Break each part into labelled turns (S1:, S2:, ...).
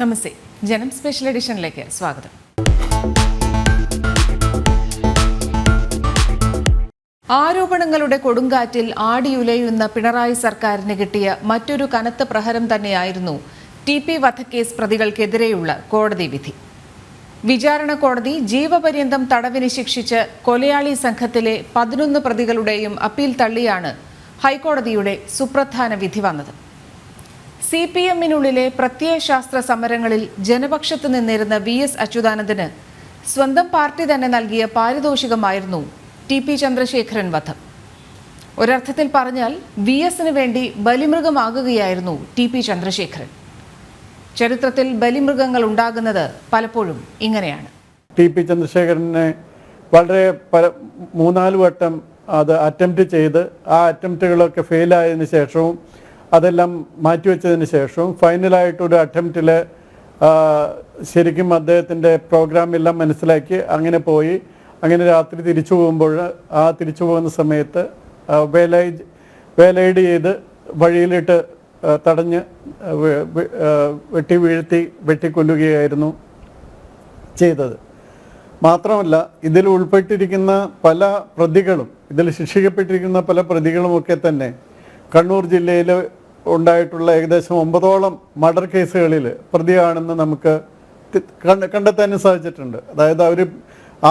S1: നമസ്തേ. ജനം സ്പെഷ്യൽ എഡിഷനിലേക്ക് സ്വാഗതം. ആരോപണങ്ങളുടെ കൊടുങ്കാറ്റിൽ ആടിയുലയുന്ന പിണറായി സർക്കാരിന് കിട്ടിയ മറ്റൊരു കനത്ത പ്രഹരം തന്നെയായിരുന്നു TP വധക്കേസ് പ്രതികൾക്കെതിരെയുള്ള കോടതി വിധി. വിചാരണ കോടതി ജീവപര്യന്തം തടവിന് ശിക്ഷിച്ച് കൊലയാളി സംഘത്തിലെ 11 പ്രതികളുടെയും അപ്പീൽ തള്ളിയാണ് ഹൈക്കോടതിയുടെ സുപ്രധാന വിധി വന്നത്. CPM-നുള്ളിലെ പ്രത്യയശാസ്ത്ര സമരങ്ങളിൽ ജനപക്ഷത്ത് നിന്നിരുന്ന VS അച്യുതാനന്ദന് സ്വന്തം പാർട്ടി തന്നെ നൽകിയ പാരിതോഷികമായിരുന്നു TP ചന്ദ്രശേഖരൻ വധം. ഒരർത്ഥത്തിൽ പറഞ്ഞാൽ VS-ന് വേണ്ടി ബലിമൃഗമാകുകയായിരുന്നു TP ചന്ദ്രശേഖരൻ. ചരിത്രത്തിൽ ബലിമൃഗങ്ങൾ ഉണ്ടാകുന്നത് പലപ്പോഴും ഇങ്ങനെയാണ്.
S2: TP ചന്ദ്രശേഖരനെ വളരെ 3-4 വട്ടം അത് അറ്റംപ്റ്റ് ചെയ്ത് ആ അറ്റംപ്റ്റുകളൊക്കെ ഫെയിലായതിനു ശേഷവും അതെല്ലാം മാറ്റിവെച്ചതിന് ശേഷവും ഫൈനലായിട്ടൊരു അറ്റംപ്റ്റിൽ ശരിക്കും അദ്ദേഹത്തിൻ്റെ പ്രോഗ്രാമെല്ലാം മനസ്സിലാക്കി അങ്ങനെ പോയി. അങ്ങനെ രാത്രി തിരിച്ചു പോകുമ്പോൾ തിരിച്ചു പോകുന്ന സമയത്ത് വേലൈഡ് ചെയ്ത് വഴിയിലിട്ട് തടഞ്ഞ് വെട്ടിക്കൊല്ലുകയായിരുന്നു ചെയ്തത്. മാത്രമല്ല, ഇതിൽ ഉൾപ്പെട്ടിരിക്കുന്ന പല പ്രതികളും, ഇതിൽ ശിക്ഷിക്കപ്പെട്ടിരിക്കുന്ന പല പ്രതികളുമൊക്കെ തന്നെ കണ്ണൂർ ജില്ലയിൽ ഉണ്ടായിട്ടുള്ള ഏകദേശം 9ഓളം മർഡർ കേസുകളിൽ പ്രതിയാണെന്ന് നമുക്ക് കണ്ടെത്താനും സാധിച്ചിട്ടുണ്ട്. അതായത് അവർ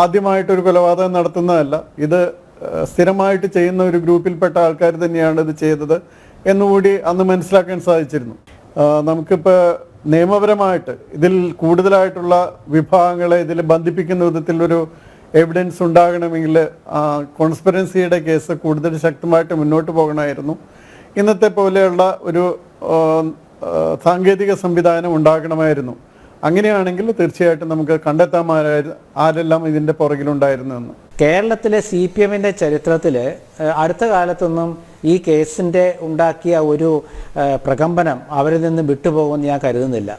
S2: ആദ്യമായിട്ടൊരു കൊലപാതകം നടത്തുന്നതല്ല, ഇത് സ്ഥിരമായിട്ട് ചെയ്യുന്ന ഒരു ഗ്രൂപ്പിൽപ്പെട്ട ആൾക്കാർ തന്നെയാണ് ഇത് ചെയ്തത് എന്നുകൂടി അന്ന് മനസ്സിലാക്കാൻ സാധിച്ചിരുന്നു. നമുക്കിപ്പോൾ നിയമപരമായിട്ട് ഇതിൽ കൂടുതലായിട്ടുള്ള വിഭാഗങ്ങളെ ഇതിൽ ബന്ധിപ്പിക്കുന്ന വിധത്തിലൊരു എവിഡൻസ് ഉണ്ടാകണമെങ്കിൽ കോൺസ്പിറൻസിയുടെ കേസ് കൂടുതൽ ശക്തമായിട്ട് മുന്നോട്ട് പോകണമായിരുന്നു. ഇന്നത്തെ പോലെയുള്ള ഒരു സാങ്കേതിക സംവിധാനം ഉണ്ടാകണമായിരുന്നു. അങ്ങനെയാണെങ്കിൽ തീർച്ചയായിട്ടും നമുക്ക് കണ്ടെത്താൻ ആരെല്ലാം ഇതിൻ്റെ പുറകിലുണ്ടായിരുന്നു എന്ന്.
S3: കേരളത്തിലെ CPM-ൻ്റെ ചരിത്രത്തിൽ അടുത്ത കാലത്തൊന്നും ഈ കേസിൻ്റെ ഉണ്ടാക്കിയ ഒരു പ്രകമ്പനം അവരിൽ നിന്ന് വിട്ടുപോകുമെന്ന് ഞാൻ കരുതുന്നില്ല.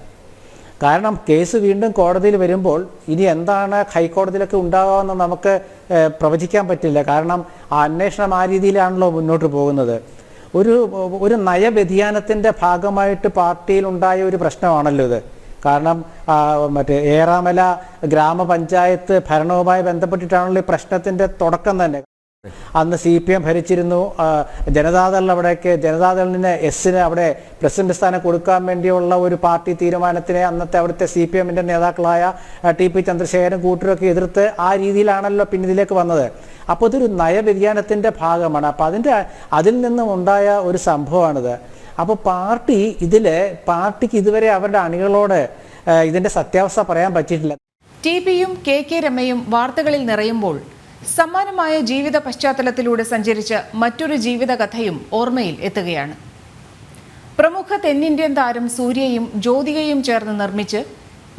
S3: കാരണം കേസ് വീണ്ടും കോടതിയിൽ വരുമ്പോൾ ഇനി എന്താണ് ഹൈക്കോടതിയിലൊക്കെ ഉണ്ടാകുമെന്ന് നമുക്ക് പ്രവചിക്കാൻ പറ്റില്ല. കാരണം ആ അന്വേഷണം ആ രീതിയിലാണല്ലോ മുന്നോട്ട് പോകുന്നത്. ഒരു നയവ്യതിയാനത്തിൻ്റെ ഭാഗമായിട്ട് പാർട്ടിയിലുണ്ടായ ഒരു പ്രശ്നമാണല്ലോ ഇത്. കാരണം ഏറാമല ഗ്രാമപഞ്ചായത്ത് ഭരണവുമായി ബന്ധപ്പെട്ടിട്ടാണല്ലോ ഈ പ്രശ്നത്തിൻ്റെ തുടക്കം തന്നെ. അന്ന് CPM ഭരിച്ചിരുന്നു. ജനതാദളിന് എസിന് അവിടെ പ്രസിഡന്റ് സ്ഥാനം കൊടുക്കാൻ വേണ്ടിയുള്ള ഒരു പാർട്ടി തീരുമാനത്തിനെ അന്നത്തെ അവിടുത്തെ CPM-ൻ്റെ നേതാക്കളായ TP ചന്ദ്രശേഖരൻ കൂട്ടരൊക്കെ എതിർത്ത് ആ രീതിയിലാണല്ലോ പിന്നെ ഇതിലേക്ക് വന്നത്. അപ്പോൾ ഇതൊരു നയവ്യതിയാനത്തിൻ്റെ ഭാഗമാണ്. അപ്പോൾ അതിൽ നിന്നും ഉണ്ടായ ഒരു സംഭവമാണിത്. അപ്പോൾ പാർട്ടിക്ക് ഇതുവരെ അവരുടെ അണികളോട് ഇതിൻ്റെ സത്യാവസ്ഥ പറയാൻ പറ്റിയിട്ടില്ല.
S1: TP-യും KK രമയും വാർത്തകളിൽ നിറയുമ്പോൾ സമാനമായ ജീവിത പശ്ചാത്തലത്തിലൂടെ സഞ്ചരിച്ച മറ്റൊരു ജീവിതകഥയും ഓർമ്മയിൽ എത്തുകയാണ്. പ്രമുഖ തെന്നിന്ത്യൻ താരം സൂര്യയും ജ്യോതികയും ചേർന്ന് നിർമ്മിച്ച്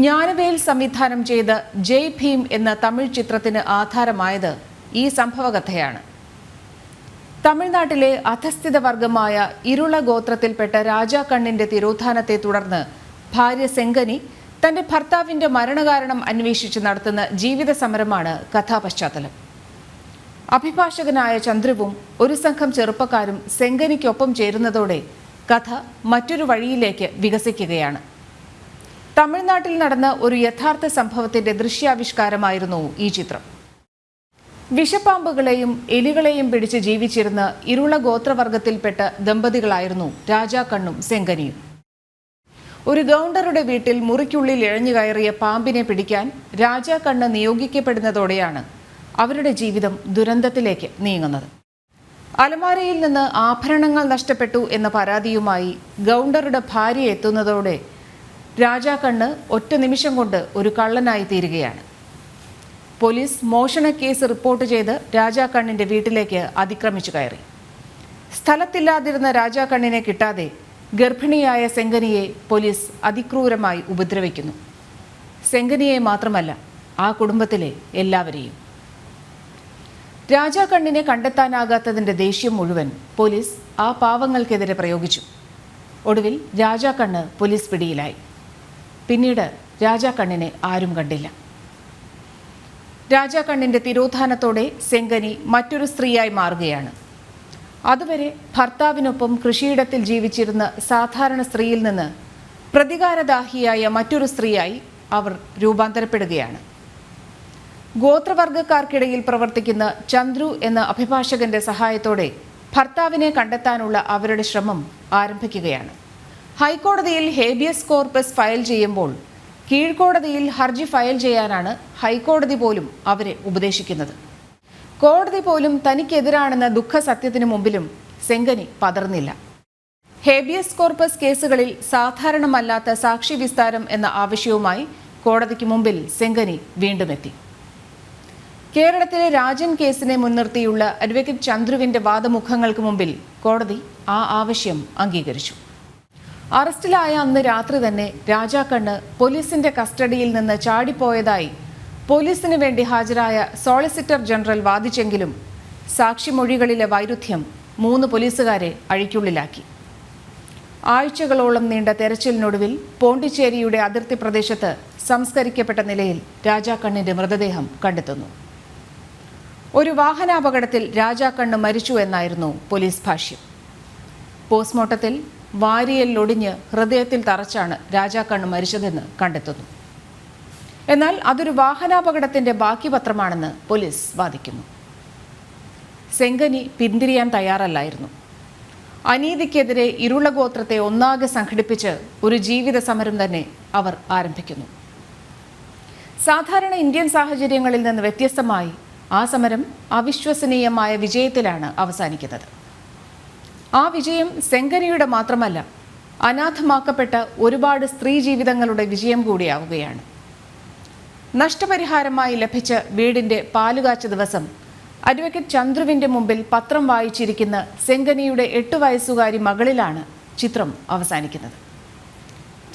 S1: ജ്ഞാനവേൽ സംവിധാനം ചെയ്ത ജയ് ഭീം എന്ന തമിഴ് ചിത്രത്തിന് ആധാരമായത് ഈ സംഭവകഥയാണ്. തമിഴ്നാട്ടിലെ അധസ്ഥിത വർഗമായ ഇരുള ഗോത്രത്തിൽപ്പെട്ട രാജാക്കണ്ണിന്റെ തിരോധാനത്തെ തുടർന്ന് ഭാര്യ സെങ്കനി തന്റെ ഭർത്താവിന്റെ മരണകാരണം അന്വേഷിച്ച് നടത്തുന്ന ജീവിത സമരമാണ് കഥാപശ്ചാത്തലം. അഭിഭാഷകനായ ചന്ദ്രുവും ഒരു സംഘം ചെറുപ്പക്കാരും സെങ്കനിക്കൊപ്പം ചേരുന്നതോടെ കഥ മറ്റൊരു വഴിയിലേക്ക് വികസിക്കുകയാണ്. തമിഴ്നാട്ടിൽ നടന്ന ഒരു യഥാർത്ഥ സംഭവത്തിന്റെ ദൃശ്യാവിഷ്കാരമായിരുന്നു ഈ ചിത്രം. വിഷപ്പാമ്പുകളെയും എലികളെയും പിടിച്ച് ജീവിച്ചിരുന്ന ഇരുള ഗോത്രവർഗത്തിൽപ്പെട്ട ദമ്പതികളായിരുന്നു രാജാക്കണ്ണും സെങ്കനിയും. ഒരു ഗൗണ്ടറുടെ വീട്ടിൽ മുറിക്കുള്ളിൽ ഇഴഞ്ഞു കയറിയ പാമ്പിനെ പിടിക്കാൻ രാജാക്കണ്ണ് നിയോഗിക്കപ്പെടുന്നതോടെയാണ് അവരുടെ ജീവിതം ദുരന്തത്തിലേക്ക് നീങ്ങുന്നത്. അലമാരയിൽ നിന്ന് ആഭരണങ്ങൾ നഷ്ടപ്പെട്ടു എന്ന പരാതിയുമായി ഗൗണ്ടറുടെ ഭാര്യ എത്തുന്നതോടെ രാജാക്കണ്ണ് ഒറ്റ നിമിഷം കൊണ്ട് ഒരു കള്ളനായി തീരുകയാണ്. പോലീസ് മോഷണ കേസ് റിപ്പോർട്ട് ചെയ്ത് രാജാക്കണ്ണിന്റെ വീട്ടിലേക്ക് അതിക്രമിച്ചു കയറി. സ്ഥലത്തില്ലാതിരുന്ന രാജാക്കണ്ണിനെ കിട്ടാതെ ഗർഭിണിയായ സെങ്കനിയെ പോലീസ് അതിക്രൂരമായി ഉപദ്രവിക്കുന്നു. സെങ്കനിയെ മാത്രമല്ല, ആ കുടുംബത്തിലെ എല്ലാവരെയും. രാജാക്കണ്ണിനെ കണ്ടെത്താനാകാത്തതിൻ്റെ ദേഷ്യം മുഴുവൻ പോലീസ് ആ പാവങ്ങൾക്കെതിരെ പ്രയോഗിച്ചു. ഒടുവിൽ രാജാക്കണ്ണ് പോലീസ് പിടിയിലായി. പിന്നീട് രാജാക്കണ്ണിനെ ആരും കണ്ടില്ല. രാജാക്കണ്ണിന്റെ തിരോധാനത്തോടെ സെങ്കനി മറ്റൊരു സ്ത്രീയായി മാറുകയാണ്. അതുവരെ ഭർത്താവിനൊപ്പം കൃഷിയിടത്തിൽ ജീവിച്ചിരുന്ന സാധാരണ സ്ത്രീയിൽ നിന്ന് പ്രതികാരദാഹിയായ മറ്റൊരു സ്ത്രീയായി അവർ രൂപാന്തരപ്പെടുകയാണ്. ഗോത്രവർഗക്കാർക്കിടയിൽ പ്രവർത്തിക്കുന്ന ചന്ദ്രു എന്ന അഭിഭാഷകന്റെ സഹായത്തോടെ ഭർത്താവിനെ കണ്ടെത്താനുള്ള അവരുടെ ശ്രമം ആരംഭിക്കുകയാണ്. ഹൈക്കോടതിയിൽ ഹേബിയസ് കോർപ്പസ് ഫയൽ ചെയ്യുമ്പോൾ കീഴ്ക്കോടതിയിൽ ഹർജി ഫയൽ ചെയ്യാനാണ് ഹൈക്കോടതി പോലും അവരെ ഉപദേശിക്കുന്നത്. കോടതി പോലും തനിക്കെതിരാണെന്ന ദുഃഖസത്യത്തിനു മുമ്പിലും സെങ്കനി പതർന്നില്ല. ഹേബിയസ് കോർപ്പസ് കേസുകളിൽ സാധാരണമല്ലാത്ത സാക്ഷി വിസ്താരം എന്ന ആവശ്യവുമായി കോടതിക്ക് മുമ്പിൽ സെങ്കനി വീണ്ടും എത്തി. കേരളത്തിലെ രാജൻ കേസിനെ മുൻനിർത്തിയുള്ള അഡ്വക്കേറ്റ് ചന്ദ്രുവിന്റെ വാദമുഖങ്ങൾക്ക് മുമ്പിൽ കോടതി ആ ആവശ്യം അംഗീകരിച്ചു. അറസ്റ്റിലായ അന്ന് രാത്രി തന്നെ രാജാക്കണ്ണ് പോലീസിന്റെ കസ്റ്റഡിയിൽ നിന്ന് ചാടിപ്പോയതായി പോലീസിന് വേണ്ടി ഹാജരായ സോളിസിറ്റർ ജനറൽ വാദിച്ചെങ്കിലും സാക്ഷിമൊഴികളിലെ വൈരുദ്ധ്യം 3 പോലീസുകാരെ അഴിക്കുള്ളിലാക്കി. ആഴ്ചകളോളം നീണ്ട തെരച്ചിലിനൊടുവിൽ പോണ്ടിച്ചേരിയുടെ അതിർത്തി പ്രദേശത്ത് സംസ്കരിക്കപ്പെട്ട നിലയിൽ രാജാക്കണ്ണിന്റെ മൃതദേഹം കണ്ടെത്തുന്നു. ഒരു വാഹനാപകടത്തിൽ രാജാക്കണ്ണ് മരിച്ചു എന്നായിരുന്നു പോലീസ് ഭാഷ്യം. പോസ്റ്റ്മോർട്ടത്തിൽ വാരിയലിലൊടിഞ്ഞ് ഹൃദയത്തിൽ തറച്ചാണ് രാജാക്കണ്ണ് മരിച്ചതെന്ന് കണ്ടെത്തുന്നു. എന്നാൽ അതൊരു വാഹനാപകടത്തിന്റെ ബാക്കി പത്രമാണെന്ന് പോലീസ് വാദിക്കുന്നു. സെങ്കനി പിന്തിരിയാൻ തയ്യാറല്ലായിരുന്നു. അനീതിക്കെതിരെ ഇരുള ഗോത്രത്തെ ഒന്നാകെ സംഘടിപ്പിച്ച് ഒരു ജീവിത സമരം തന്നെ അവർ ആരംഭിക്കുന്നു. സാധാരണ ഇന്ത്യൻ സാഹചര്യങ്ങളിൽ നിന്ന് വ്യത്യസ്തമായി ആ സമരം അവിശ്വസനീയമായ വിജയത്തിലാണ് അവസാനിക്കുന്നത്. ആ വിജയം സെങ്കനിയുടെ മാത്രമല്ല, അനാഥമാക്കപ്പെട്ട ഒരുപാട് സ്ത്രീ ജീവിതങ്ങളുടെ വിജയം കൂടിയാവുകയാണ്. നഷ്ടപരിഹാരമായി ലഭിച്ച വീടിന്റെ പാലുകാച്ച ദിവസം അഡ്വക്കേറ്റ് ചന്ദ്രുവിന്റെ മുമ്പിൽ പത്രം വായിച്ചിരിക്കുന്ന സെങ്കനിയുടെ 8 വയസ്സുകാരി മകളിലാണ് ചിത്രം അവസാനിക്കുന്നത്.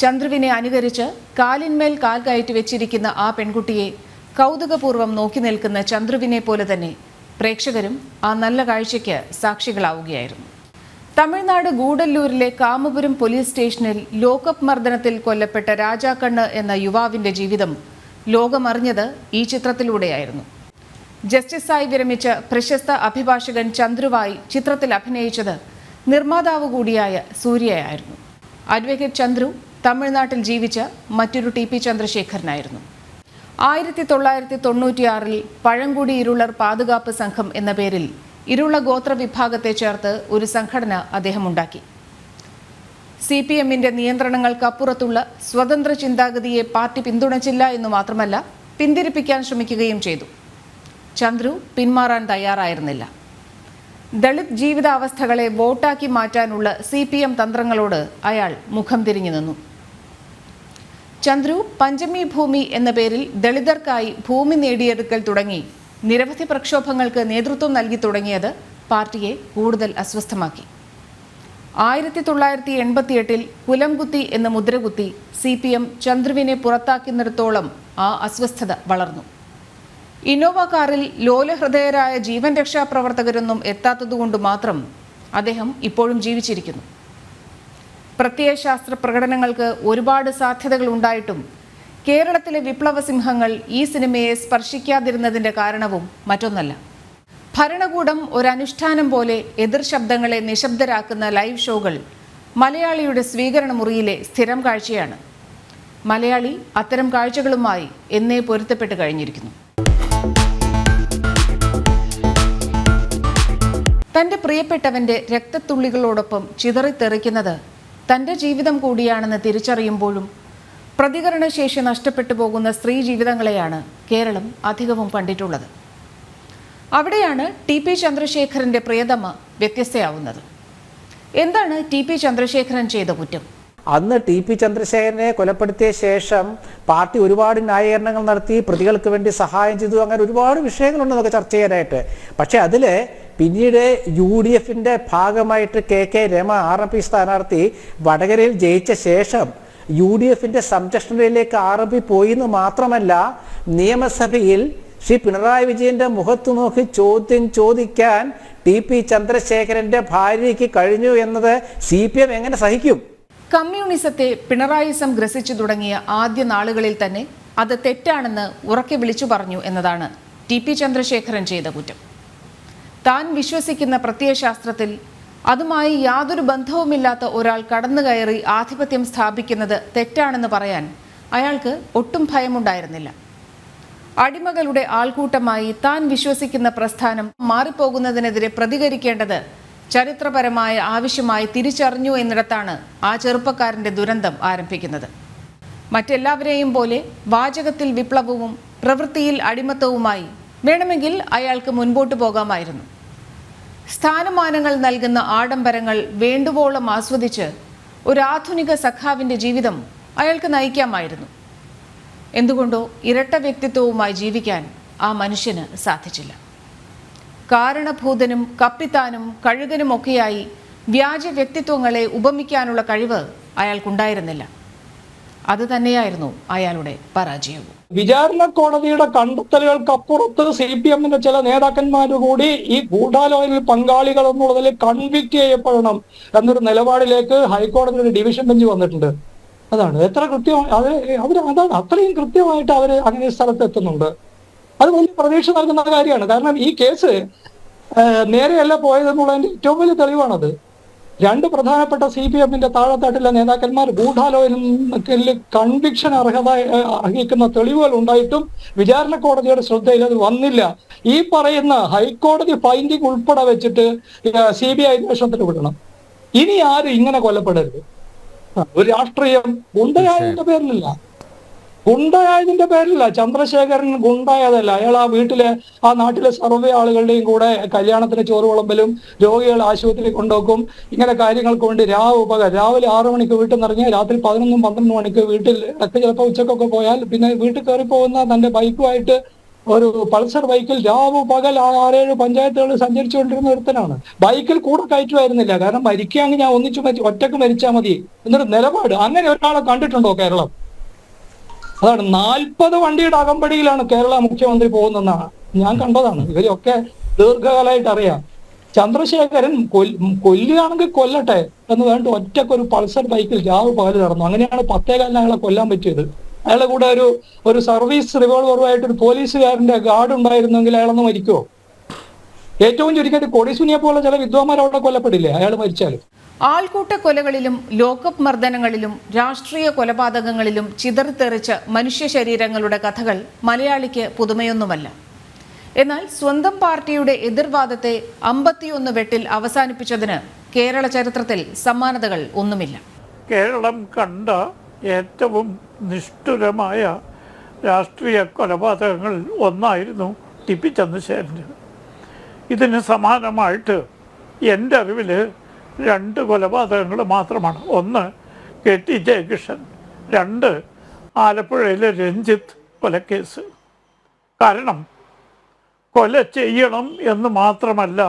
S1: ചന്ദ്രുവിനെ അനുകരിച്ച് കാലിന്മേൽ കാൽ കയറ്റി വെച്ചിരിക്കുന്ന ആ പെൺകുട്ടിയെ കൗതുകപൂർവ്വം നോക്കി നിൽക്കുന്ന ചന്ദ്രുവിനെ പോലെ തന്നെ പ്രേക്ഷകരും ആ നല്ല കാഴ്ചയ്ക്ക് സാക്ഷികളാവുകയായിരുന്നു. തമിഴ്നാട് ഗൂഡല്ലൂരിലെ കാമപുരം പോലീസ് സ്റ്റേഷനിൽ ലോക്കപ്പ് മർദ്ദനത്തിൽ കൊല്ലപ്പെട്ട രാജാക്കണ്ണ് എന്ന യുവാവിന്റെ ജീവിതം ലോകമറിഞ്ഞത് ഈ ചിത്രത്തിലൂടെയായിരുന്നു. ജസ്റ്റിസായി വിരമിച്ച പ്രശസ്ത അഭിഭാഷകൻ ചന്ദ്രുവായി ചിത്രത്തിൽ അഭിനയിച്ചത് നിർമ്മാതാവ് കൂടിയായ സൂര്യയായിരുന്നു. അഡ്വക്കേറ്റ് ചന്ദ്രു തമിഴ്നാട്ടിൽ ജീവിച്ച മറ്റൊരു ടി.പി. ചന്ദ്രശേഖരനായിരുന്നു. 1996 പഴങ്കുടി ഇരുളർ പാതുകാപ്പ് സംഘം എന്ന പേരിൽ ഇരുള ഗോത്ര വിഭാഗത്തെ ചേർത്ത് ഒരു സംഘടന അദ്ദേഹം ഉണ്ടാക്കി. CPMന്റെ നിയന്ത്രണങ്ങൾക്കപ്പുറത്തുള്ള സ്വതന്ത്ര ചിന്താഗതിയെ പാർട്ടി പിന്തുണച്ചില്ല എന്നു മാത്രമല്ല, പിന്തിരിപ്പിക്കാൻ ശ്രമിക്കുകയും ചെയ്തു. ചന്ദ്രു പിന്മാറാൻ തയ്യാറായിരുന്നില്ല. ദളിത് ജീവിതാവസ്ഥകളെ വോട്ടാക്കി മാറ്റാനുള്ള CPM തന്ത്രങ്ങളോട് അയാൾ മുഖം തിരിഞ്ഞു നിന്നു. ചന്ദ്രു പഞ്ചമി ഭൂമി എന്ന പേരിൽ ദളിതർക്കായി ഭൂമി നേടിയെടുക്കൽ തുടങ്ങി നിരവധി പ്രക്ഷോഭങ്ങൾക്ക് നേതൃത്വം നൽകി തുടങ്ങിയത് പാർട്ടിയെ കൂടുതൽ അസ്വസ്ഥമാക്കി. 1988 കുലംകുത്തി എന്ന മുദ്രകുത്തി CPM ചന്ദ്രുവിനെ പുറത്താക്കുന്നിടത്തോളം ആ അസ്വസ്ഥത വളർന്നു. ഇന്നോവ കാറിൽ ലോലഹൃദയരായ ജീവൻ രക്ഷാപ്രവർത്തകരൊന്നും എത്താത്തതുകൊണ്ട് മാത്രം അദ്ദേഹം ഇപ്പോഴും ജീവിച്ചിരിക്കുന്നു. പ്രത്യയശാസ്ത്ര പ്രകടനങ്ങൾക്ക് ഒരുപാട് സാധ്യതകൾ ഉണ്ടായിട്ടും കേരളത്തിലെ വിപ്ലവ സിംഹങ്ങൾ ഈ സിനിമയെ സ്പർശിക്കാതിരുന്നതിൻ്റെ കാരണവും മറ്റൊന്നല്ല. ഭരണകൂടം ഒരനുഷ്ഠാനം പോലെ എതിർ ശബ്ദങ്ങളെ നിശബ്ദരാക്കുന്ന ലൈവ് ഷോകൾ മലയാളിയുടെ സ്വീകരണ മുറിയിലെ സ്ഥിരം കാഴ്ചയാണ്. മലയാളി അത്തരം കാഴ്ചകളുമായി എന്നേ പൊരുത്തപ്പെട്ട് കഴിഞ്ഞിരിക്കുന്നു. തൻ്റെ പ്രിയപ്പെട്ടവൻ്റെ രക്തത്തുള്ളികളോടൊപ്പം ചിതറിത്തെറിക്കുന്നത് തൻ്റെ ജീവിതം കൂടിയാണെന്ന് തിരിച്ചറിയുമ്പോഴും പ്രതികരണശേഷി നഷ്ടപ്പെട്ടു പോകുന്ന സ്ത്രീ ജീവിതങ്ങളെയാണ് കേരളം അധികവും കണ്ടിട്ടുള്ളത്. അവിടെയാണ് ടി.പി. ചന്ദ്രശേഖരൻ്റെ പ്രിയതമ വ്യത്യസ്തയാവുന്നത്. എന്താണ് ടി.പി. ചന്ദ്രശേഖരൻ ചെയ്ത കുറ്റം?
S3: അന്ന് ടി.പി. ചന്ദ്രശേഖരനെ കൊലപ്പെടുത്തിയ ശേഷം പാർട്ടി ഒരുപാട് ന്യായീകരണങ്ങൾ നടത്തി, പ്രതികൾക്ക് വേണ്ടി സഹായം ചെയ്തു, അങ്ങനെ ഒരുപാട് വിഷയങ്ങളുണ്ട് നമുക്ക് ചർച്ച ചെയ്യാനായിട്ട്. പക്ഷെ അതിൽ പിന്നീട് UDFന്റെ ഭാഗമായിട്ട് കെ രമ RMP സ്ഥാനാർത്ഥി വടകരയിൽ ജയിച്ച ശേഷം UDFന്റെ സംരക്ഷണയിലേക്ക് RMP പോയി എന്ന് മാത്രമല്ല, നിയമസഭയിൽ ശ്രീ പിണറായി വിജയന്റെ മുഖത്ത് നോക്കി ചോദ്യം ചോദിക്കാൻ ടി.പി. ചന്ദ്രശേഖരന്റെ ഭാര്യയ്ക്ക് കഴിഞ്ഞു എന്നത് CPM എങ്ങനെ സഹിക്കും?
S1: കമ്മ്യൂണിസത്തെ പിണറായിസം ഗ്രസിച്ചു തുടങ്ങിയ ആദ്യ നാളുകളിൽ തന്നെ അത് തെറ്റാണെന്ന് ഉറക്കെ വിളിച്ചു പറഞ്ഞു എന്നതാണ് ടി.പി. ചന്ദ്രശേഖരൻ ചെയ്ത കുറ്റം. താൻ വിശ്വസിക്കുന്ന പ്രത്യയശാസ്ത്രത്തിൽ അതുമായി യാതൊരു ബന്ധവുമില്ലാത്ത ഒരാൾ കടന്നു കയറി ആധിപത്യം സ്ഥാപിക്കുന്നത് തെറ്റാണെന്ന് പറയാൻ അയാൾക്ക് ഒട്ടും ഭയമുണ്ടായിരുന്നില്ല. അടിമകളുടെ ആൾക്കൂട്ടമായി താൻ വിശ്വസിക്കുന്ന പ്രസ്ഥാനം മാറിപ്പോകുന്നതിനെതിരെ പ്രതികരിക്കേണ്ടത് ചരിത്രപരമായ ആവശ്യമായി തിരിച്ചറിഞ്ഞു എന്നിടത്താണ് ആ ചെറുപ്പക്കാരൻ്റെ ദുരന്തം ആരംഭിക്കുന്നത്. മറ്റെല്ലാവരെയും പോലെ വാചകത്തിൽ വിപ്ലവവും പ്രവൃത്തിയിൽ അടിമത്തവുമായി വേണമെങ്കിൽ അയാൾക്ക് മുൻപോട്ട് പോകാമായിരുന്നു. സ്ഥാനമാനങ്ങൾ നൽകുന്ന ആഡംബരങ്ങൾ വേണ്ടുവോളം ആസ്വദിച്ച് ഒരു ആധുനിക സഖാവിൻ്റെ ജീവിതം അയാൾക്ക് നയിക്കാമായിരുന്നു. എന്തുകൊണ്ടോ ഇരട്ട വ്യക്തിത്വവുമായി ജീവിക്കാൻ ആ മനുഷ്യന് സാധിച്ചില്ല. കാരണഭൂതനും കപ്പിത്താനും കഴുകനുമൊക്കെയായി വ്യാജ വ്യക്തിത്വങ്ങളെ ഉപമിക്കാനുള്ള കഴിവ് അയാൾക്കുണ്ടായിരുന്നില്ല. അതുതന്നെയായിരുന്നു അയാളുടെ പരാജയവും.
S4: വിചാരണ കോടതിയുടെ കണ്ടെത്തലുകൾക്കപ്പുറത്ത് CPM-ന്റെ ചില നേതാക്കന്മാർ കൂടി ഈ ഗൂഢാലോചനയിൽ പങ്കാളികൾ എന്നുള്ളതിൽ കൺവിക്ട് ചെയ്യപ്പെടണം എന്നൊരു നിലപാടിലേക്ക് ഹൈക്കോടതിയുടെ ഡിവിഷൻ ബെഞ്ച് വന്നിട്ടുണ്ട്. അതാണ് എത്ര കൃത്യമായി അതാണ് അത്രയും കൃത്യമായിട്ട് അവർ അങ്ങനെ സ്ഥലത്ത് എത്തുന്നുണ്ട്. അത് വലിയ പ്രതീക്ഷ നൽകുന്ന കാര്യമാണ്. കാരണം ഈ കേസ് നേരെയല്ല പോയതെന്നുള്ളതിന്റെ ഏറ്റവും വലിയ തെളിവാണത്. രണ്ട് പ്രധാനപ്പെട്ട CPM-ന്റെ താഴെത്തട്ടിലെ നേതാക്കന്മാർ ഗൂഢാലോചനയിൽ കൺവിക്ഷൻ അർഹിക്കുന്ന തെളിവുകൾ ഉണ്ടായിട്ടും വിചാരണ കോടതിയുടെ ശ്രദ്ധയിൽ അത് വന്നില്ല. ഈ പറയുന്ന ഹൈക്കോടതി ഫൈൻഡിങ് ഉൾപ്പെടെ വെച്ചിട്ട് CBI അന്വേഷണത്തിന് വിടണം. ഇനി ആരും ഇങ്ങനെ കൊല്ലപ്പെടരുത്. ഒരു രാഷ്ട്രീയം ഗുണ്ടയായതിന്റെ പേരിലല്ല. ചന്ദ്രശേഖരൻ ഗുണ്ടായതല്ല. അയാൾ ആ വീട്ടിലെ ആ നാട്ടിലെ സർവ്വ ആളുകളുടെയും കൂടെ കല്യാണത്തിന് ചോറ് വിളമ്പലും രോഗികൾ ആശുപത്രിയിൽ കൊണ്ടുപോക്കും ഇങ്ങനെ കാര്യങ്ങൾക്ക് വേണ്ടി രാവിലെ 6 മണിക്ക് വീട്ടിൽ നിന്ന് ഇറങ്ങിയാൽ രാത്രി 11-12 മണിക്ക് വീട്ടിൽ ഇടയ്ക്ക് ചിലപ്പോൾ ഉച്ചക്കൊക്കെ പോയാൽ പിന്നെ വീട്ടിൽ കയറി പോകുന്ന തന്റെ ബൈക്കുമായിട്ട് ഒരു പൾസർ ബൈക്കിൽ പകൽ 6-7 പഞ്ചായത്തുകളിൽ സഞ്ചരിച്ചുകൊണ്ടിരുന്ന ഒരുത്തനാണ്. ബൈക്കിൽ കൂടെ കയറ്റുമായിരുന്നില്ല. കാരണം മരിക്കുകയാണെങ്കിൽ ഞാൻ ഒറ്റക്ക് മരിച്ചാൽ മതി എന്നൊരു നിലപാട്. അങ്ങനെ ഒരാളെ കണ്ടിട്ടുണ്ടോ കേരളം? അതാണ് 40 വണ്ടിയുടെ അകമ്പടിയിലാണ് കേരള മുഖ്യമന്ത്രി പോകുന്നതെന്നാണ് ഞാൻ കണ്ടതാണ്. ഇവരെയൊക്കെ ദീർഘകാലമായിട്ട് അറിയാം. ചന്ദ്രശേഖരൻ കൊല്ലുകയാണെങ്കിൽ കൊല്ലട്ടെ എന്ന് പറഞ്ഞിട്ട് ഒറ്റക്കൊരു പൾസർ ബൈക്കിൽ പകൽ നടന്നു. അങ്ങനെയാണ് 10 അയാളെ കൊല്ലാൻ പറ്റിയത്. അയാളെ കൂടെ ഒരു സർവീസ് റിവോൾവറുമായിട്ട് ഒരു പോലീസുകാരന്റെ ഗാർഡ് ഉണ്ടായിരുന്നെങ്കിൽ അയാളൊന്ന് മരിക്കുമോ? ഏറ്റവും ചുരുക്കിയിട്ട് കൊടിസുനിയെ പോലെ ചില വിദ്വാന്മാർ അവിടെ കൊല്ലപ്പെടില്ലേ അയാൾ മരിച്ചാലും?
S1: ആൾക്കൂട്ട കൊലകളിലും ലോക്കപ്പ് മർദ്ദനങ്ങളിലും രാഷ്ട്രീയ കൊലപാതകങ്ങളിലും ചിതറിത്തെറിച്ച മനുഷ്യ ശരീരങ്ങളുടെ കഥകൾ മലയാളിക്ക് പുതുമയൊന്നുമല്ല. എന്നാൽ സ്വന്തം പാർട്ടിയുടെ എതിർവാദത്തെ 51 വെട്ടിൽ അവസാനിപ്പിച്ചതിന് കേരള ചരിത്രത്തിൽ സമാനതകൾ ഒന്നുമില്ല.
S5: കേരളം കണ്ട ഏറ്റവും നിഷ്ഠുരമായ രാഷ്ട്രീയ കൊലപാതകങ്ങൾ ഒന്നായിരുന്നു ടി.പി. ചന്ദ്രശേഖരൻ്റെ. ഇതിന് സമാനമായിട്ട് എൻ്റെ അറിവിൽ 2 കൊലപാതകങ്ങൾ മാത്രമാണ്. ഒന്ന് KT ജയകൃഷ്ണൻ, 2 ആലപ്പുഴയിലെ രഞ്ജിത്ത് കൊലക്കേസ്. കാരണം കൊല ചെയ്യണം എന്ന് മാത്രമല്ല,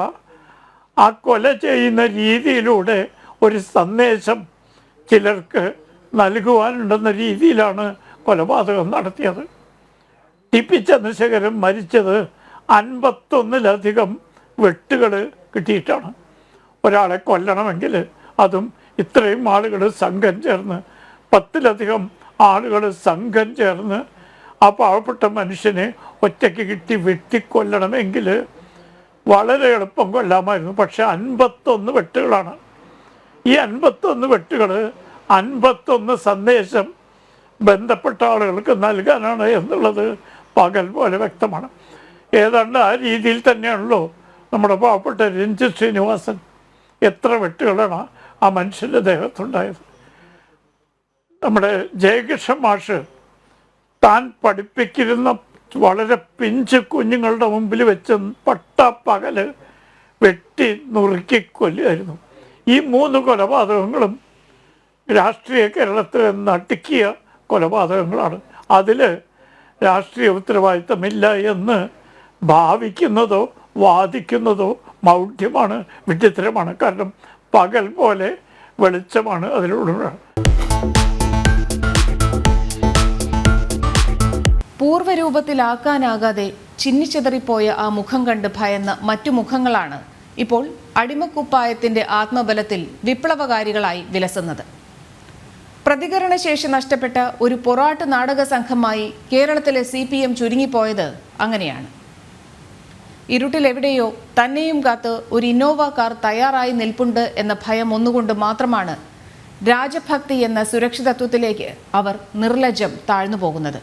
S5: ആ കൊല ചെയ്യുന്ന രീതിയിലൂടെ ഒരു സന്ദേശം ചിലർക്ക് നൽകുവാനുണ്ടെന്ന രീതിയിലാണ് കൊലപാതകം നടത്തിയത്. ടി.പി. ചന്ദ്രശേഖരൻ മരിച്ചത് 51-ലധികം വെട്ടുകൾ കിട്ടിയിട്ടാണ്. ഒരാളെ കൊല്ലണമെങ്കിൽ അതും ഇത്രയും ആളുകൾ സംഘം ചേർന്ന് 10-ലധികം ആളുകൾ സംഘം ചേർന്ന് ആ പാവപ്പെട്ട മനുഷ്യനെ ഒറ്റയ്ക്ക് കിട്ടി വെട്ടിക്കൊല്ലണമെങ്കിൽ വളരെ എളുപ്പം കൊല്ലാമായിരുന്നു. പക്ഷെ 51 വെട്ടുകളാണ്. ഈ 51 വെട്ടുകൾ 51 സന്ദേശം ബന്ധപ്പെട്ട ആളുകൾക്ക് നൽകാനാണ് എന്നുള്ളത് പകൽ പോലെ വ്യക്തമാണ്. ഏതാണ്ട് ആ രീതിയിൽ തന്നെയാണല്ലോ നമ്മുടെ പാവപ്പെട്ട രഞ്ജിത്ത് ശ്രീനിവാസൻ. എത്ര വെട്ടുകളാണ് ആ മനുഷ്യൻ്റെ ദേഹത്തുണ്ടായത്. നമ്മുടെ ജയകൃഷ്ണൻ മാഷ് താൻ പഠിപ്പിക്കുന്ന വളരെ പിഞ്ച് കുഞ്ഞുങ്ങളുടെ മുമ്പിൽ വെച്ച് പകല് വെട്ടി നുറുക്കി കൊല്ലുമായിരുന്നു. ഈ 3 കൊലപാതകങ്ങളും രാഷ്ട്രീയ കേരളത്തിൽ നടുക്കിയ കൊലപാതകങ്ങളാണ്. അതിൽ രാഷ്ട്രീയ ഉത്തരവാദിത്തമില്ല എന്ന് ഭാവിക്കുന്നതോ വാദിക്കുന്നതോ മൗഢ്യമാണ്, വിഡ്ഢിത്തരമാണ്. കാരണം പകൽ പോലെ വെളിച്ചമാണ് അതിലൂടെ.
S1: പൂർവ്വരൂപത്തിലാക്കാനാകാതെ ചിന്നിച്ചെതറിപ്പോയ ആ മുഖം കണ്ട് ഭയന്ന മറ്റു മുഖങ്ങളാണ് ഇപ്പോൾ അടിമക്കുപ്പായത്തിന്റെ ആത്മബലത്തിൽ വിപ്ലവകാരികളായി വിലസുന്നത്. പ്രതികരണശേഷി നഷ്ടപ്പെട്ട ഒരു പൊറാട്ട് നാടക സംഘമായി കേരളത്തിലെ CPM ചുരുങ്ങിപ്പോയത് അങ്ങനെയാണ്. ഇരുട്ടിലെവിടെയോ തന്നെയും കാത്ത് ഒരു ഇന്നോവ കാർ തയ്യാറായി നിൽപ്പുണ്ട് എന്ന ഭയം ഒന്നുകൊണ്ട് മാത്രമാണ് രാജഭക്തി എന്ന സുരക്ഷിതത്വത്തിലേക്ക് അവർ നിർലജ്ജം താഴ്ന്നു പോകുന്നത്.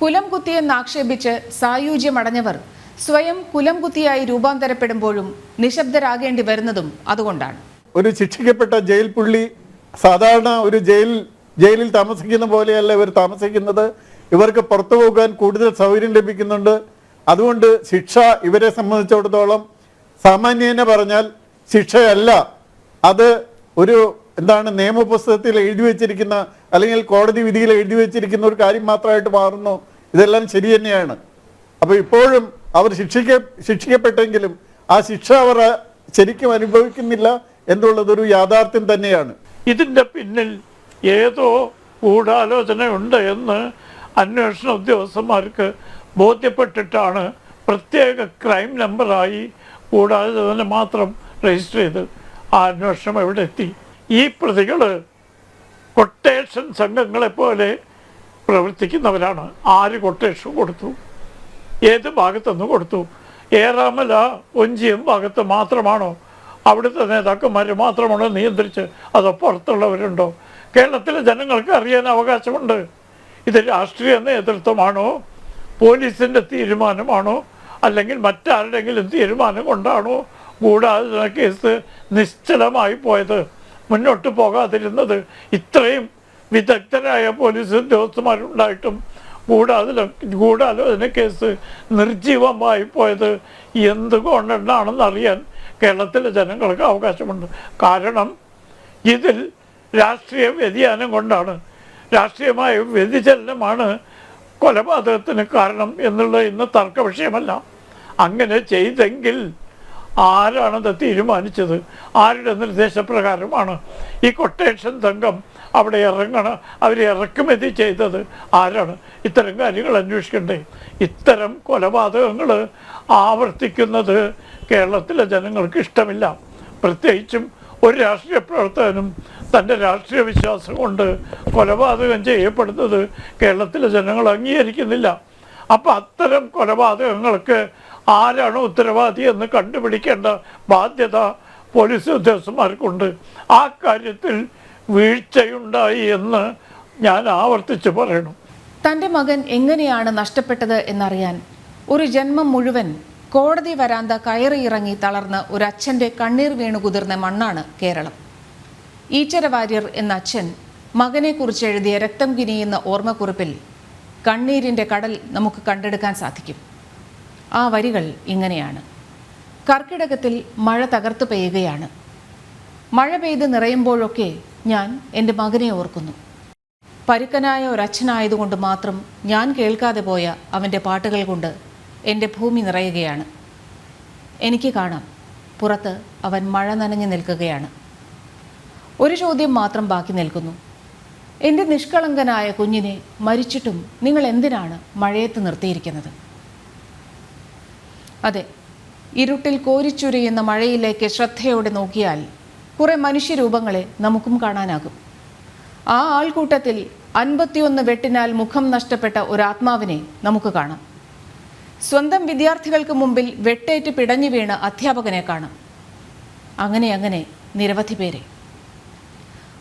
S1: കുലം കുത്തിയെന്നാക്ഷേപിച്ച് സായുജ്യമടഞ്ഞവർ സ്വയം കുലം കുത്തിയായി രൂപാന്തരപ്പെടുമ്പോഴും നിശബ്ദരാകേണ്ടി വരുന്നതും അതുകൊണ്ടാണ്.
S2: ഒരു ശിക്ഷിക്കപ്പെട്ട ജയിൽ പുള്ളി സാധാരണ ഒരു ജയിലിൽ താമസിക്കുന്ന പോലെയല്ല ഇവർ താമസിക്കുന്നത്. ഇവർക്ക് പുറത്തു പോകാൻ കൂടുതൽ സൗകര്യം ലഭിക്കുന്നുണ്ട്. അതുകൊണ്ട് ശിക്ഷ ഇവരെ സംബന്ധിച്ചിടത്തോളം സാമാന്യേന പറഞ്ഞാൽ ശിക്ഷയല്ല, അത് ഒരു നിയമപുസ്തകത്തിൽ എഴുതി വെച്ചിരിക്കുന്ന അല്ലെങ്കിൽ കോടതി വിധിയിൽ എഴുതി വെച്ചിരിക്കുന്ന ഒരു കാര്യം മാത്രമായിട്ട് മാറുന്നു. ഇതെല്ലാം ശരി തന്നെയാണ്. അപ്പോൾ ഇപ്പോഴും അവർ ശിക്ഷിക്കപ്പെട്ടെങ്കിലും ആ ശിക്ഷ അവർ ശരിക്കും അനുഭവിക്കുന്നില്ല എന്നുള്ളതൊരു യാഥാർത്ഥ്യം തന്നെയാണ്.
S5: ഇതിൻ്റെ പിന്നിൽ ഏതോ ഗൂഢാലോചനയുണ്ട് എന്ന് അന്വേഷണ ഉദ്യോഗസ്ഥന്മാർക്ക് ബോധ്യപ്പെട്ടിട്ടാണ് പ്രത്യേക ക്രൈം നമ്പറായി ഗൂഢാലോചന മാത്രം രജിസ്റ്റർ ചെയ്ത് ആ അന്വേഷണം എവിടെ എത്തി? ഈ പ്രതികൾ കൊട്ടേഷൻ സംഘങ്ങളെപ്പോലെ പ്രവർത്തിക്കുന്നവരാണ്. ആര് കൊട്ടേഷൻ കൊടുത്തു? ഏത് ഭാഗത്തുനിന്ന് കൊടുത്തു? ഏറാമല ഒഞ്ചിയം ഭാഗത്ത് മാത്രമാണോ അവിടുത്തെ നേതാക്കന്മാർ മാത്രമാണോ നിയന്ത്രിച്ച്? അതോ പുറത്തുള്ളവരുണ്ടോ? കേരളത്തിലെ ജനങ്ങൾക്ക് അറിയാൻ അവകാശമുണ്ട്. ഇത് രാഷ്ട്രീയ നേതൃത്വമാണോ, പോലീസിൻ്റെ തീരുമാനമാണോ, അല്ലെങ്കിൽ മറ്റാരുടെങ്കിലും തീരുമാനം കൊണ്ടാണോ ഗൂഢാലോചന കേസ് നിശ്ചലമായി പോയത്, മുന്നോട്ട് പോകാതിരുന്നത്? ഇത്രയും വിദഗ്ധരായ പോലീസ് ഉദ്യോഗസ്ഥന്മാരുണ്ടായിട്ടും ഗൂഢാലോചന കേസ് നിർജീവമായി പോയത് എന്തുകൊണ്ടാണെന്ന് അറിയാൻ കേരളത്തിലെ ജനങ്ങൾക്ക് അവകാശമുണ്ട്. കാരണം ഇതിൽ രാഷ്ട്രീയ വ്യതിയാനം കൊണ്ടാണ്, രാഷ്ട്രീയമായ വ്യതിചലനമാണ് കൊലപാതകത്തിന് കാരണം എന്നുള്ളത് ഇന്ന് തർക്ക വിഷയമല്ല. അങ്ങനെ ചെയ്തെങ്കിൽ ആരാണത് തീരുമാനിച്ചത്? ആരുടെ നിർദ്ദേശപ്രകാരമാണ് ഈ കൊട്ടേഷൻ സംഘം അവിടെ അവരെ ഇറക്കുമതി ചെയ്തത്? ആരാണ്? ഇത്തരം കാര്യങ്ങൾ അന്വേഷിക്കണ്ടേ? ഇത്തരം കൊലപാതകങ്ങൾ ആവർത്തിക്കുന്നത് കേരളത്തിലെ ജനങ്ങൾക്ക് ഇഷ്ടമില്ല. പ്രത്യേകിച്ചും ഒരു രാഷ്ട്രീയ പ്രവർത്തകനും തൻ്റെ രാഷ്ട്രീയ വിശ്വാസം കൊണ്ട് കൊലപാതകം ചെയ്യപ്പെടുന്നത് കേരളത്തിലെ ജനങ്ങൾ അംഗീകരിക്കുന്നില്ല. അപ്പം അത്തരം കൊലപാതകങ്ങൾക്ക് ആരാണ് ഉത്തരവാദി എന്ന് കണ്ടുപിടിക്കേണ്ട ബാധ്യത പോലീസ് ഉദ്യോഗസ്ഥന്മാർക്കുണ്ട്. ആ കാര്യത്തിൽ വീഴ്ചയുണ്ടായി എന്ന് ഞാൻ ആവർത്തിച്ച് പറയണം.
S1: തൻ്റെ മകൻ എങ്ങനെയാണ് നഷ്ടപ്പെട്ടത് എന്നറിയാൻ ഒരു ജന്മം മുഴുവൻ കോടതി വരാന്ത കയറിയിറങ്ങി തളർന്ന് ഒരു അച്ഛൻ്റെ കണ്ണീർ വീണു കുതിർന്ന മണ്ണാണ് കേരളം. ഈച്ചര വാര്യർ എന്ന അച്ഛൻ മകനെക്കുറിച്ച് എഴുതിയ രക്തം കിനിയുന്ന ഓർമ്മക്കുറിപ്പിൽ കണ്ണീരിൻ്റെ കടൽ നമുക്ക് കണ്ടെടുക്കാൻ സാധിക്കും. ആ വരികൾ ഇങ്ങനെയാണ്: കർക്കിടകത്തിൽ മഴ തകർത്തു പെയ്യുകയാണ്. മഴ പെയ്ത് നിറയുമ്പോഴൊക്കെ ഞാൻ എൻ്റെ മകനെ ഓർക്കുന്നു. പരുക്കനായ ഒരച്ഛനായതുകൊണ്ട് മാത്രം ഞാൻ കേൾക്കാതെ പോയ അവൻ്റെ പാട്ടുകൾ കൊണ്ട് എൻ്റെ ഭൂമി നിറയുകയാണ്. എനിക്ക് കാണാം, പുറത്ത് അവൻ മഴ നനഞ്ഞു നിൽക്കുകയാണ്. ഒരു ചോദ്യം മാത്രം ബാക്കി നിൽക്കുന്നു: എൻ്റെ നിഷ്കളങ്കനായ കുഞ്ഞിനെ മരിച്ചിട്ടും നിങ്ങൾ എന്തിനാണ് മഴയത്ത് നിർത്തിയിരിക്കുന്നത്? അതെ, ഇരുട്ടിൽ കോരിച്ചുരിയുന്ന മഴയിലേക്ക് ശ്രദ്ധയോടെ നോക്കിയാൽ കുറേ മനുഷ്യരൂപങ്ങളെ നമുക്കും കാണാനാകും. ആ ആൾക്കൂട്ടത്തിൽ 51 വെട്ടിനാൽ മുഖം നഷ്ടപ്പെട്ട ഒരാത്മാവിനെ നമുക്ക് കാണാം. സ്വന്തം വിദ്യാർത്ഥികൾക്ക് മുമ്പിൽ വെട്ടേറ്റ് പിടഞ്ഞു വീണ അധ്യാപകനെ കാണാം. അങ്ങനെ നിരവധി പേരെ.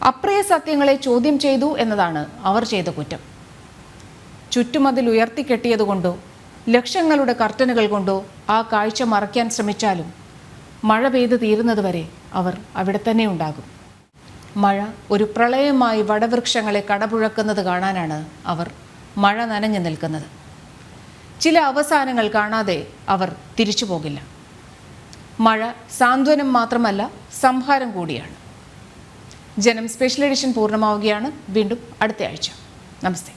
S1: അപ്രിയ സത്യങ്ങളെ ചോദ്യം ചെയ്തു എന്നതാണ് അവർ ചെയ്ത കുറ്റം. ചുറ്റുമതിൽ ഉയർത്തിക്കെട്ടിയതുകൊണ്ടോ ലക്ഷങ്ങളുടെ കർട്ടനുകൾ കൊണ്ടോ ആ കാഴ്ച മറയ്ക്കാൻ ശ്രമിച്ചാലും മഴ പെയ്ത് തീരുന്നതുവരെ അവർ അവിടെ തന്നെ ഉണ്ടാകും. മഴ ഒരു പ്രളയമായി വടവൃക്ഷങ്ങളെ കടപുഴക്കുന്നത് കാണാനാണ് അവർ മഴ നനഞ്ഞു നിൽക്കുന്നത്. ചില അവസാനങ്ങൾ കാണാതെ അവർ തിരിച്ചു പോകില്ല. മഴ സാന്ത്വനം മാത്രമല്ല, സംഹാരം കൂടിയാണ്. ജനം സ്പെഷ്യൽ എഡിഷൻ പൂർണ്ണമാവുകയാണ്. വീണ്ടും അടുത്ത ആഴ്ച. നമസ്തേ.